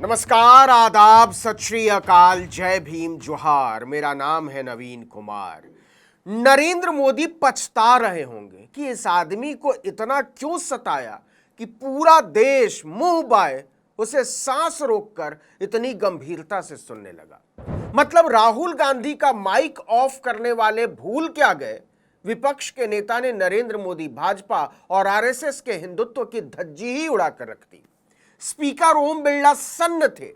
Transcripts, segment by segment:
नमस्कार, आदाब, सत श्री अकाल, जय भीम, जोहार। मेरा नाम है नवीन कुमार। नरेंद्र मोदी पछता रहे होंगे कि इस आदमी को इतना क्यों सताया कि पूरा देश मुंह बाए उसे सांस रोककर इतनी गंभीरता से सुनने लगा। मतलब राहुल गांधी का माइक ऑफ करने वाले भूल क्या गए? विपक्ष के नेता ने नरेंद्र मोदी, भाजपा और आरएसएस के हिंदुत्व की धज्जी ही उड़ाकर रख दी। स्पीकर ओम बिरला सन्न थे।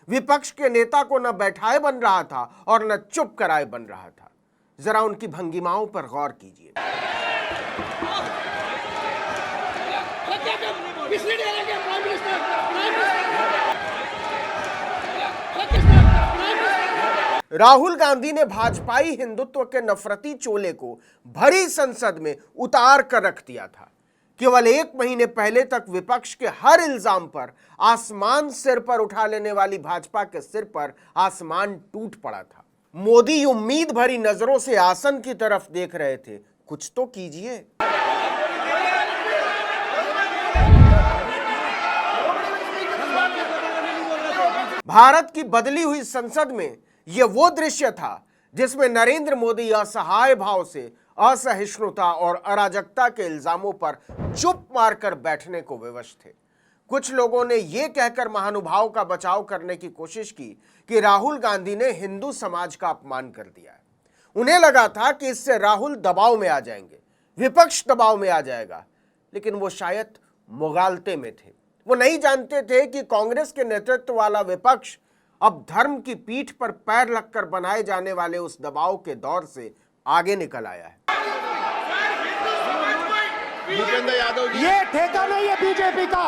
विपक्ष के नेता को न बैठाए बन रहा था और न चुप कराए बन रहा था। जरा उनकी भंगिमाओं पर गौर कीजिए। राहुल गांधी ने भाजपाई हिंदुत्व के नफरती चोले को भरी संसद में उतार कर रख दिया था। केवल एक महीने पहले तक विपक्ष के हर इल्जाम पर आसमान सिर पर उठा लेने वाली भाजपा के सिर पर आसमान टूट पड़ा था। मोदी उम्मीद भरी नजरों से आसन की तरफ देख रहे थे। कुछ तो कीजिए। भारत की बदली हुई संसद में यह वो दृश्य था जिसमें नरेंद्र मोदी असहाय भाव से असहिष्णुता और अराजकता के इल्जामों पर चुप मारकर बैठने को विवश थे। कुछ लोगों ने यह कहकर महानुभाव का बचाव करने की कोशिश की कि राहुल गांधी ने हिंदू समाज का अपमान कर दिया है। उन्हें लगा था कि इससे राहुल दबाव में आ जाएंगे, विपक्ष दबाव में आ जाएगा, लेकिन वो शायद मुगालते में थे। वो नहीं जानते थे कि कांग्रेस के नेतृत्व वाला विपक्ष अब धर्म की पीठ पर पैर रखकर बनाए जाने वाले उस दबाव के दौर से आगे निकल आया है। ये ठेका नहीं है बीजेपी का।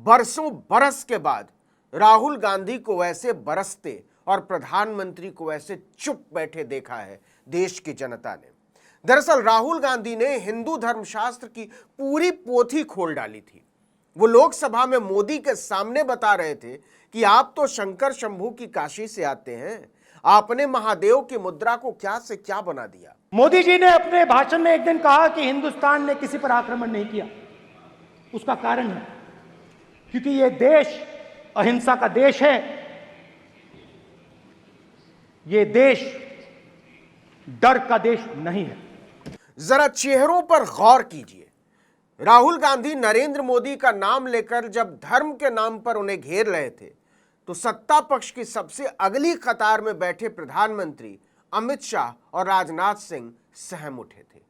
बरसों बरस के बाद राहुल गांधी को वैसे बरसते और प्रधानमंत्री को वैसे चुप बैठे देखा है देश की जनता ने। दरअसल राहुल गांधी ने हिंदू धर्मशास्त्र की पूरी पोथी खोल डाली थी। वो लोकसभा में मोदी के सामने बता रहे थे कि आप तो शंकर शंभू की काशी से आते हैं, आपने महादेव की मुद्रा को क्या से क्या बना दिया। मोदी जी ने अपने भाषण में एक दिन कहा कि हिंदुस्तान ने किसी पर आक्रमण नहीं किया। उसका कारण है क्योंकि यह देश अहिंसा का देश है। यह देश डर का देश नहीं है। जरा चेहरों पर गौर कीजिए। राहुल गांधी नरेंद्र मोदी का नाम लेकर जब धर्म के नाम पर उन्हें घेर रहे थे तो सत्ता पक्ष की सबसे अगली कतार में बैठे प्रधानमंत्री अमित शाह और राजनाथ सिंह सहम उठे थे।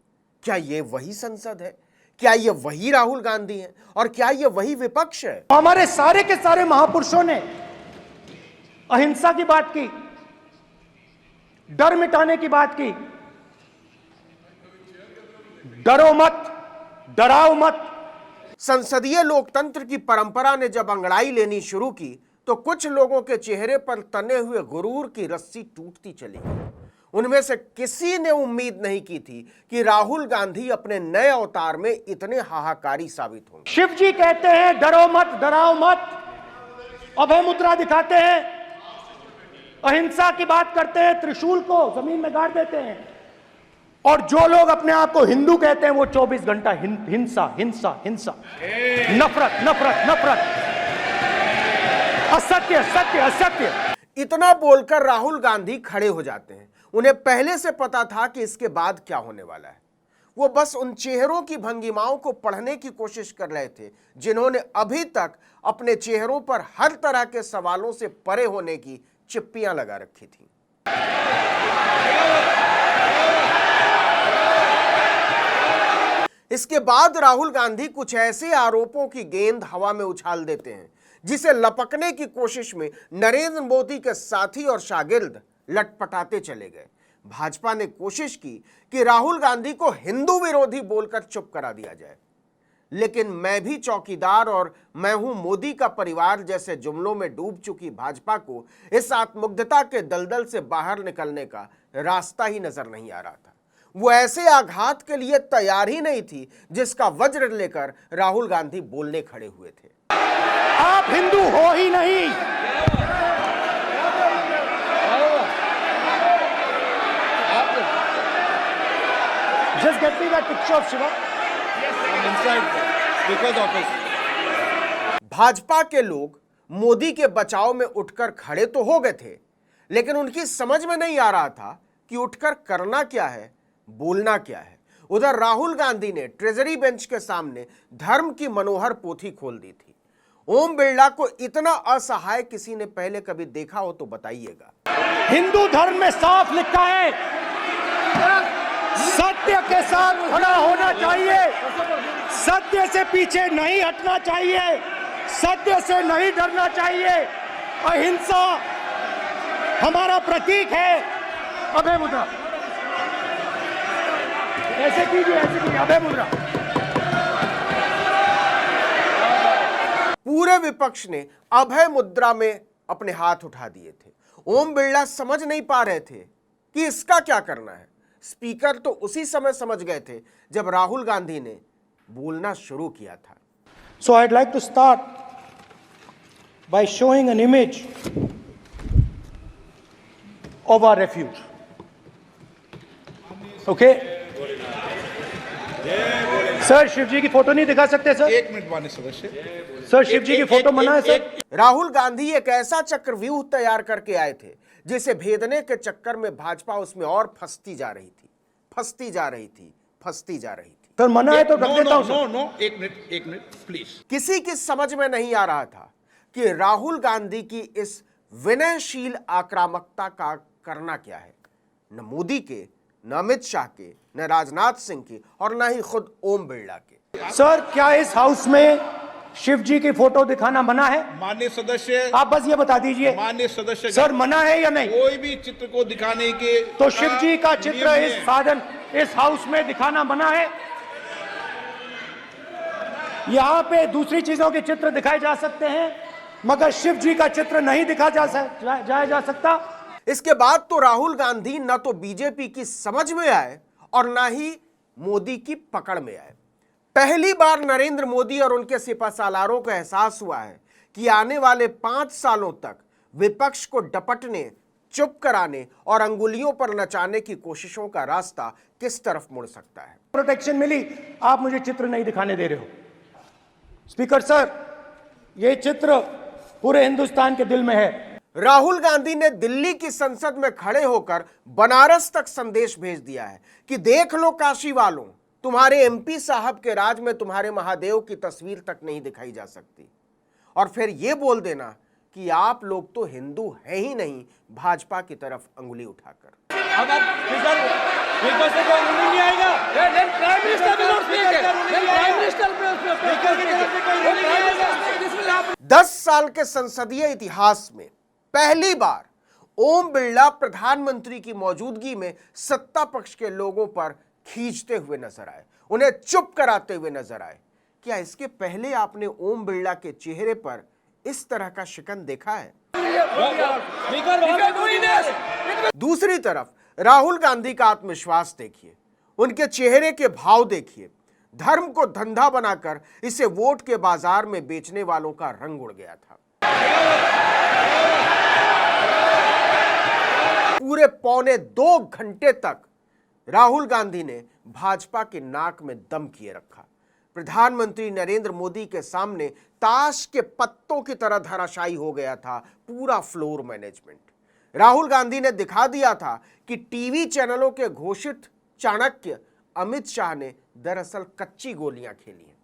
क्या ये वही संसद है? क्या ये वही राहुल गांधी है? और क्या ये वही विपक्ष है? हमारे सारे के सारे महापुरुषों ने अहिंसा की बात की, डर मिटाने की बात की। डरो मत, डराओ मत। संसदीय लोकतंत्र की परंपरा ने जब अंगड़ाई लेनी शुरू की तो कुछ लोगों के चेहरे पर तने हुए गुरूर की रस्सी टूटती चली गई। उनमें से किसी ने उम्मीद नहीं की थी कि राहुल गांधी अपने नए अवतार में इतने हाहाकारी साबित होंगे। शिव जी कहते हैं डरो मत, डराओ मत, अभय मुद्रा दिखाते हैं, अहिंसा की बात करते हैं, त्रिशूल को जमीन में गाड़ देते हैं। और जो लोग अपने आप को हिंदू कहते हैं वो 24 घंटा हिंसा हिंसा हिंसा, नफरत नफरत नफरत, असत्य सत्य असत्य। इतना बोलकर राहुल गांधी खड़े हो जाते हैं। उन्हें पहले से पता था कि इसके बाद क्या होने वाला है। वो बस उन चेहरों की भंगिमाओं को पढ़ने की कोशिश कर रहे थे जिन्होंने अभी तक अपने चेहरों पर हर तरह के सवालों से परे होने की चिप्पियां लगा रखी थी। इसके बाद राहुल गांधी कुछ ऐसे आरोपों की गेंद हवा में उछाल देते हैं जिसे लपकने की कोशिश में नरेंद्र मोदी के साथी और शागिर्द लटपटाते चले गए। भाजपा ने कोशिश की कि राहुल गांधी को हिंदू विरोधी बोलकर चुप करा दिया जाए, लेकिन मैं भी चौकीदार और मैं हूं मोदी का परिवार जैसे जुमलों में डूब चुकी भाजपा को इस आत्ममुग्धता के दलदल से बाहर निकलने का रास्ता ही नजर नहीं आ रहा था। वो ऐसे आघात के लिए तैयार ही नहीं थी जिसका वज्र लेकर राहुल गांधी बोलने खड़े हुए थे। आप हिंदू हो ही नहीं। Just get me that picture of Shiva. Bhajpa के लोग मोदी के बचाव में उठकर खड़े तो हो गए थे, लेकिन उनकी समझ में नहीं आ रहा था कि उठकर करना क्या है, बोलना क्या है। उधर राहुल गांधी ने ट्रेजरी बेंच के सामने धर्म की मनोहर पोथी खोल दी थी। ओम बिरला को इतना असहाय किसी ने पहले कभी देखा हो तो बताइएगा। हिंदू धर्म में साफ लिखा है, सत्य के साथ खड़ा होना चाहिए, सत्य से पीछे नहीं हटना चाहिए, सत्य से नहीं डरना चाहिए। अहिंसा हमारा प्रतीक है। अभय मुद्रा ऐसे कीजिए, अभय मुद्रा। पूरे विपक्ष ने अभय मुद्रा में अपने हाथ उठा दिए थे। ओम बिरला समझ नहीं पा रहे थे कि इसका क्या करना है। स्पीकर तो उसी समय समझ गए थे जब राहुल गांधी ने बोलना शुरू किया था। So I'd like to start by showing an image of our refuge. Okay? Sir Shiv ji की फोटो नहीं दिखा सकते सर? एक मिनट माननीय सदस्य। सर शिव जी की फोटो मना है सर? राहुल गांधी एक ऐसा चक्रव्यूह तैयार करके आए थे जिसे भेदने के चक्कर में भाजपा उसमें और फंसती जा रही थी। सर मना है तो रख देता हूं सर। नो, एक मिनट प्लीज। किसी की समझ में नहीं आ रहा था कि राहुल गांधी की इस विनयशील आक्रामकता का करना क्या है। न मोदी के, न अमित शाह के, न राजनाथ सिंह की और न ही खुद ओम बिरला के। सर क्या इस हाउस में शिव जी की फोटो दिखाना मना है? माननीय सदस्य, आप बस ये बता दीजिए। माननीय सदस्य सर मना है या नहीं? कोई भी चित्र को दिखाने के तो शिव जी का चित्र इस हाउस में दिखाना मना है। यहां पे दूसरी चीजों के चित्र दिखाए जा सकते हैं, मगर शिव जी का चित्र नहीं दिखा जा सकता। इसके बाद तो राहुल गांधी न तो बीजेपी की समझ में आए और न ही मोदी की पकड़ में आए। पहली बार नरेंद्र मोदी और उनके सिपहसालारों को एहसास हुआ है कि आने वाले 5 सालों तक विपक्ष को डपटने, चुप कराने और अंगुलियों पर नचाने की कोशिशों का रास्ता किस तरफ मुड़ सकता है। प्रोटेक्शन मिली, आप मुझे चित्र नहीं दिखाने दे रहे हो। स्पीकर सर, यह चित्र पूरे हिंदुस्तान के दिल में है। राहुल गांधी ने दिल्ली की संसद में खड़े होकर बनारस तक संदेश भेज दिया है कि देख लो काशी वालों, तुम्हारे एमपी साहब के राज में तुम्हारे महादेव की तस्वीर तक नहीं दिखाई जा सकती। और फिर यह बोल देना कि आप लोग तो हिंदू है ही नहीं, भाजपा की तरफ अंगुली उठाकर। नहीं आएगा। 10 साल के संसदीय इतिहास में पहली बार ओम बिरला प्रधानमंत्री की मौजूदगी में सत्ता पक्ष के लोगों पर खींचते हुए नजर आए, उन्हें चुप कराते हुए नजर आए। क्या इसके पहले आपने ओम बिरला के चेहरे पर इस तरह का शिकन देखा है? दूसरी तरफ राहुल गांधी का आत्मविश्वास देखिए, उनके चेहरे के भाव देखिए। धर्म को धंधा बनाकर इसे वोट के बाजार में बेचने वालों का रंग उड़ गया था। पूरे 1.25 घंटे तक राहुल गांधी ने भाजपा के नाक में दम किए रखा। प्रधानमंत्री नरेंद्र मोदी के सामने ताश के पत्तों की तरह धराशायी हो गया था पूरा फ्लोर मैनेजमेंट। राहुल गांधी ने दिखा दिया था कि टीवी चैनलों के घोषित चाणक्य अमित शाह ने दरअसल कच्ची गोलियां खेली हैं।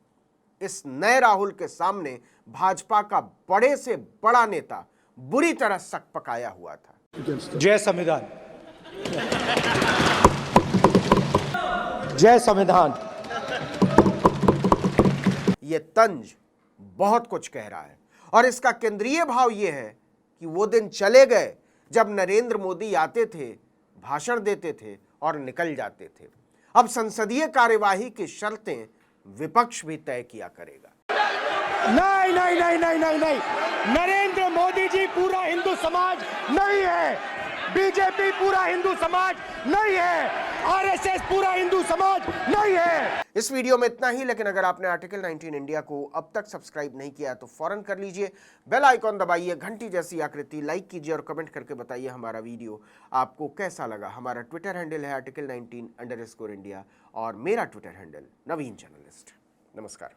इस नए राहुल के सामने भाजपा का बड़े से बड़ा नेता बुरी तरह सकपकाया हुआ था। जय संविधान, जय संविधान। ये तंज बहुत कुछ कह रहा है और इसका केंद्रीय भाव यह है कि वो दिन चले गए जब नरेंद्र मोदी आते थे, भाषण देते थे और निकल जाते थे। अब संसदीय कार्यवाही की शर्तें विपक्ष भी तय किया करेगा। नहीं नहीं नहीं नहीं नहीं नहीं, नरेंद्र मोदी जी पूरा हिंदू समाज नहीं है। बीजेपी पूरा हिंदू समाज नहीं है, आरएसएस पूरा हिंदू समाज नहीं है। इस वीडियो में इतना ही, लेकिन अगर आपने आर्टिकल 19 इंडिया को अब तक सब्सक्राइब नहीं किया तो फौरन कर लीजिए। बेल आइकॉन दबाइए, घंटी जैसी आकृति, लाइक कीजिए और कमेंट करके बताइए हमारा वीडियो आपको कैसा लगा। हमारा ट्विटर हैंडल है article19_India और मेरा ट्विटर हैंडल नवीन जर्नलिस्ट। नमस्कार।